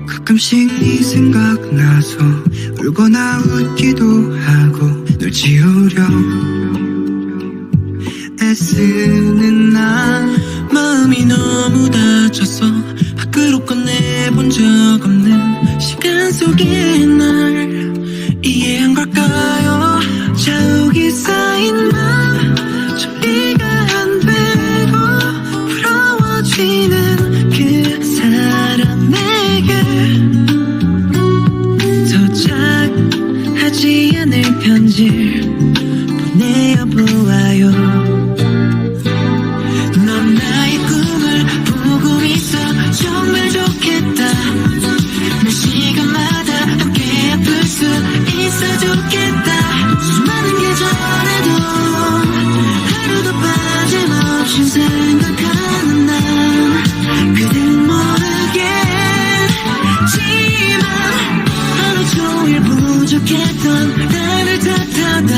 가끔씩 네 생각나서 울거나 웃기도 하고 널 지우려 애쓰는 난 마음이 너무 다쳐서 밖으로 꺼내본 적 없는 시간 속에 날 이해한 걸까요? 자욱이 쌓인 마음 정리가 안 되고 부러워지는 그 사람에게 도착하지 않을 편지를 보내어보아요. 넌 나의 꿈을 보고 있어 정말 좋겠다. 몇 시간마다 함께 아플 수 있어 좋겠다. 수많은 계절에도 하루도 빠짐없이 생각하는 난 그댄 모르겠지만 하루 종일 부족했던 나를 탓하다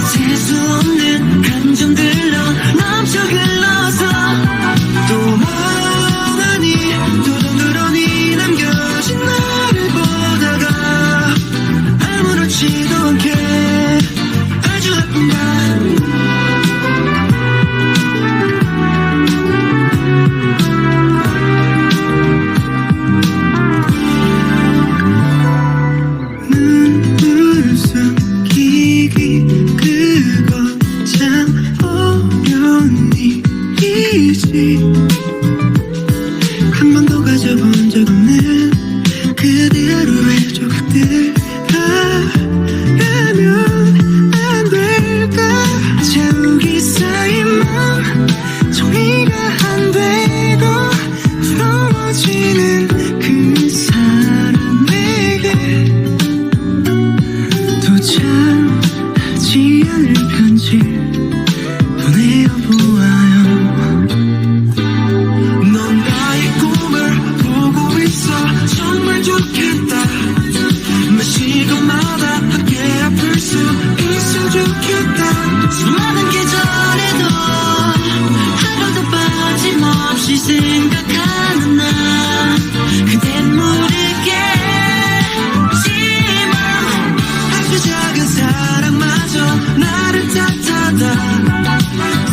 셀 수 없는 감정들로 넘쳐 흘러서 또 멍하니 도둑으로니 남겨진 나를 보다가 아무렇지도 않게 아주 아픈 밤 눈물 숨기기 그거 참 어려운 일이지. 한 번도 가져본 적 없는 그대 하루의 조각들 바라면 안 될까. 자욱이 쌓인 마음 정리가 안 되고 부러워지는 그 사람에게 도착하지 않을 편지 보내어보아요. 넌 나의 꿈을 보고 있어 정말 좋겠다. 몇 시간마다 함께 아플 수 있어 좋겠다. 수많은 계절에도 하루도 빠짐없이 생각하는 나 그댄 모르겠지만 아주 작은 사랑마저 나를 탓하다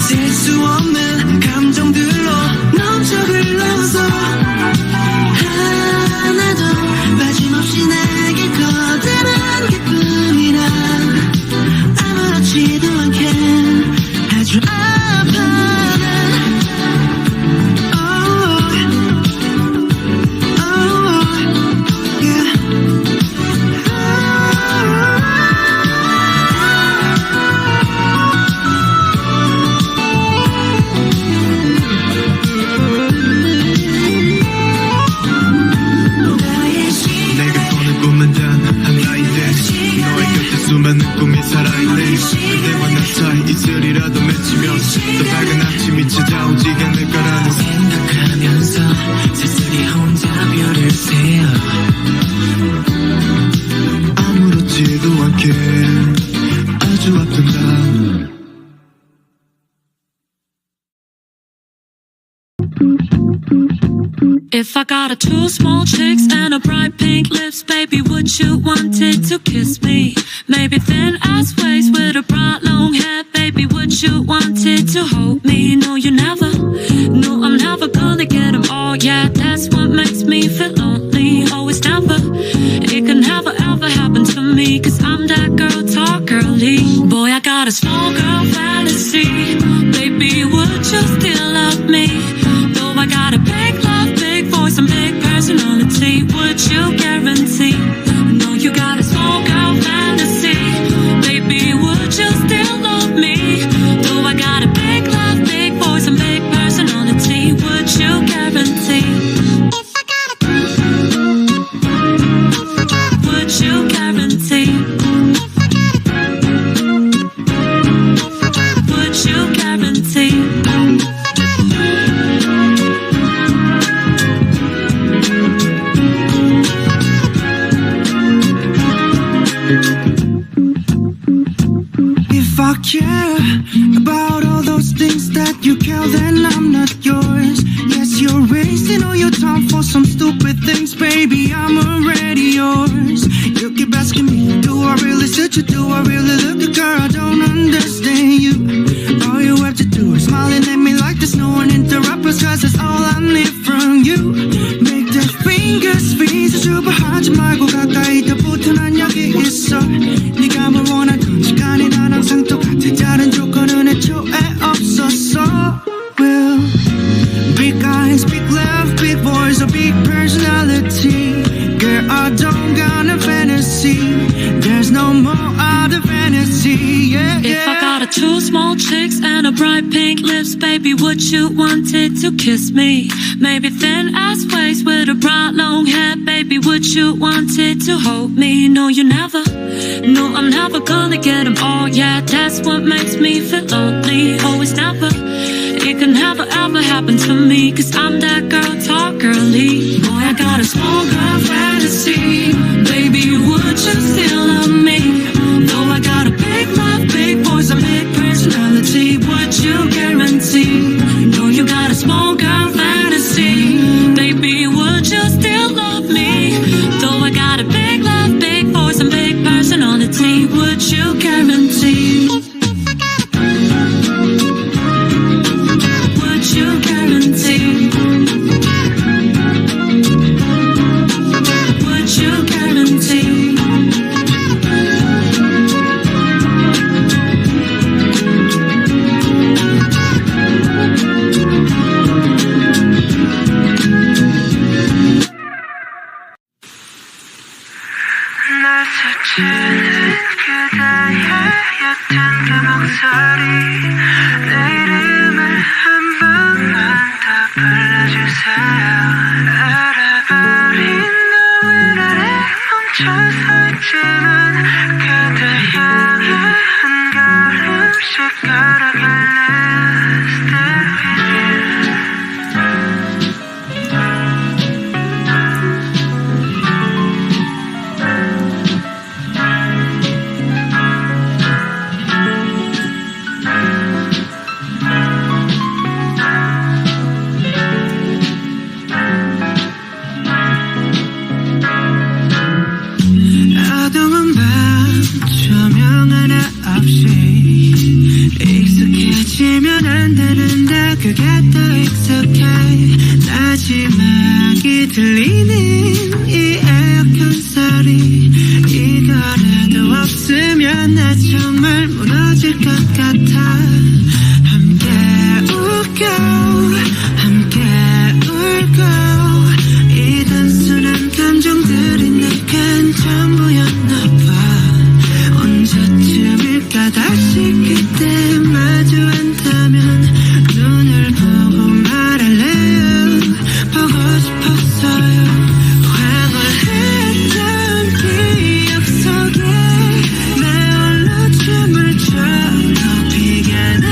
셀 수 없는 감정들로 넘쳐 흘러서 하나도 빠짐없이 내게 거대한 기쁨이란 아무렇지도 않게 아주 아파하는 수많은 꿈이 살아있네. 그대와 나 사이 이슬이라도 맺히면 더 밝은 아침이 찾아오지 않을까라는 생각하면서 쓸쓸히 혼자 별을 세어 아무렇지도 않게 아주 아픈 밤 If I got a two small chicks and a bright pink lips, baby, would you want it to kiss me? Maybe thin ass waist with a bright long hair, baby, would you want it to hold me? No, you never, no, I'm never gonna get them all, yeah, that's what makes me feel lonely. Always never, it can never ever happen to me, cause I'm that girl, tall girly. Boy, I got a small girl fantasy, baby, would you still love me? Though I got a big love, big voice and big personality, would you guarantee? No, you got a small girl fantasy, baby, would you still love me? Though I got a big love, big voice and big personality, would you guarantee? Would you guarantee? Would you guarantee? If I care about all those things that you care, then I'm not yours. Yes, you're wasting all your time for some stupid things, baby, I'm already yours. You keep asking me, do I really suit you? Do I really look good, girl? I don't understand you. All you have to do is smiling at me like there's no one interrupt us, cause that's all I need from you. Make the fingers freeze, 주부하지 말고 가까이 더 붙어 난 여기 있어. 네가 뭘 원하던 시간이 난 항상 똑같아. 다른 조건은 애초에 없었어. Well, big eyes, big love, big voice, a big personality. Girl, I don't got a fantasy. There's no more other fantasy. Yeah, yeah. If I got a two small chicks and a bright pink lips, baby, would you want it to kiss me? Maybe thin ass waist with a bright long hair, baby, would you want it to hold me? No, you never. No, I'm never gonna get them all. Yeah, that's what makes me feel lonely. Always never. It can never ever happen to me, cause I'm that girl, talk girly. Boy, I got a small girl fantasy. Baby, would you still love me? Though I got a big mouth, big voice, a big personality, would you guarantee? No, you got a small girl fantasy. Baby, would you still love me? Though I got a big love, big voice, and big personality, would you guarantee? Would you guarantee? Would you guarantee? 날 스치는 그대의 옅은 그 목소리 내 이름을 한 번만 더 불러주세요 알아버린 노을 아래 멈춰서 있지만 그대 향해 한 걸음씩 걸어갈래 Stay with you 어두운 밤 조명 하나 없이 익숙해지면 안 되는데 그게 더 익숙해 마지막이 들리는 이 에어컨 소리 이거라도 없으면 나 정말 무너질 것 같아 함께 웃고 함께 울고 이 단순한 감정들이 내겐 전부였나봐 언제쯤일까 다시 그때 마주한다면 눈을 보고 말할래요 보고 싶었어요 황홀했던 기억 속에 내 홀로 춤을 춰 너 비가 나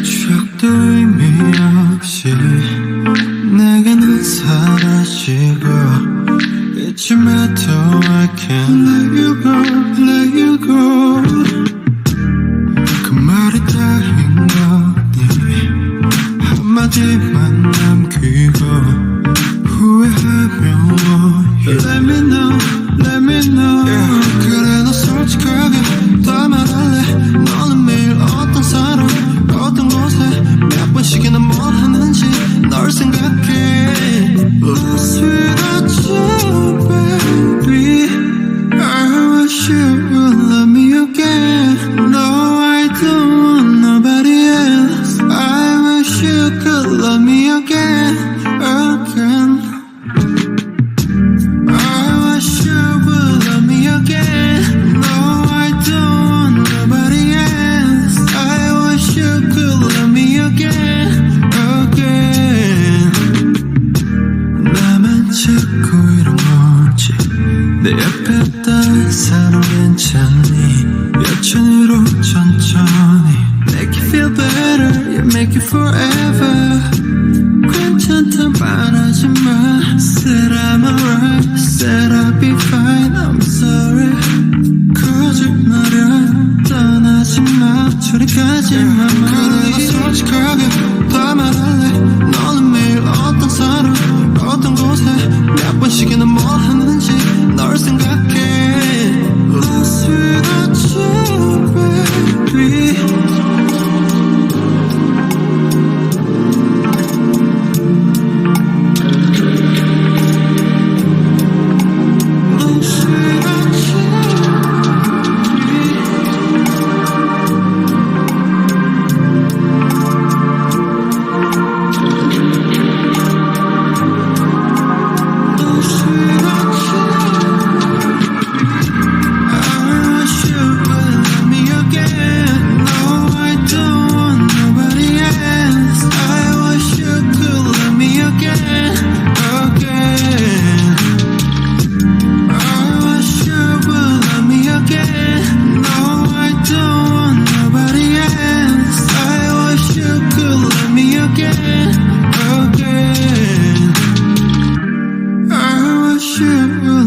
추억도 의미 없이 내게는 사라지고 잊지 마도 I can't let you go, let you go. 그 말이 다인 거니 한마디만 남기고 후회하면 Let me know, let me know. 그래 너 솔직하게 다 말할래. 너는 매일 어떤 사람 어떤 곳에 몇 번씩이나 뭘 하는지 널 생각해. Lost without you baby. I wish you would love me again. No, I don't want nobody else. I wish you could love me again, again. I wish you would love me again. No, I don't want nobody else. I wish you could love me again, again. 나만 자꾸 이런 거지. 내 옆에 있던 사람 괜찮니? 여천으로 천천히 Make you feel better, you make it forever. 괜찮단 말하지 마. Said I'm alright, said I'll be fine, I'm sorry. 거짓말은 떠나지 마. 저리 가지 마. 그래 너 솔직하게 다 말할래. 너는 매일 어떤 사람 어떤 곳에 몇 번씩이나 뭘 하는지 널 생각해. Lost without you baby. You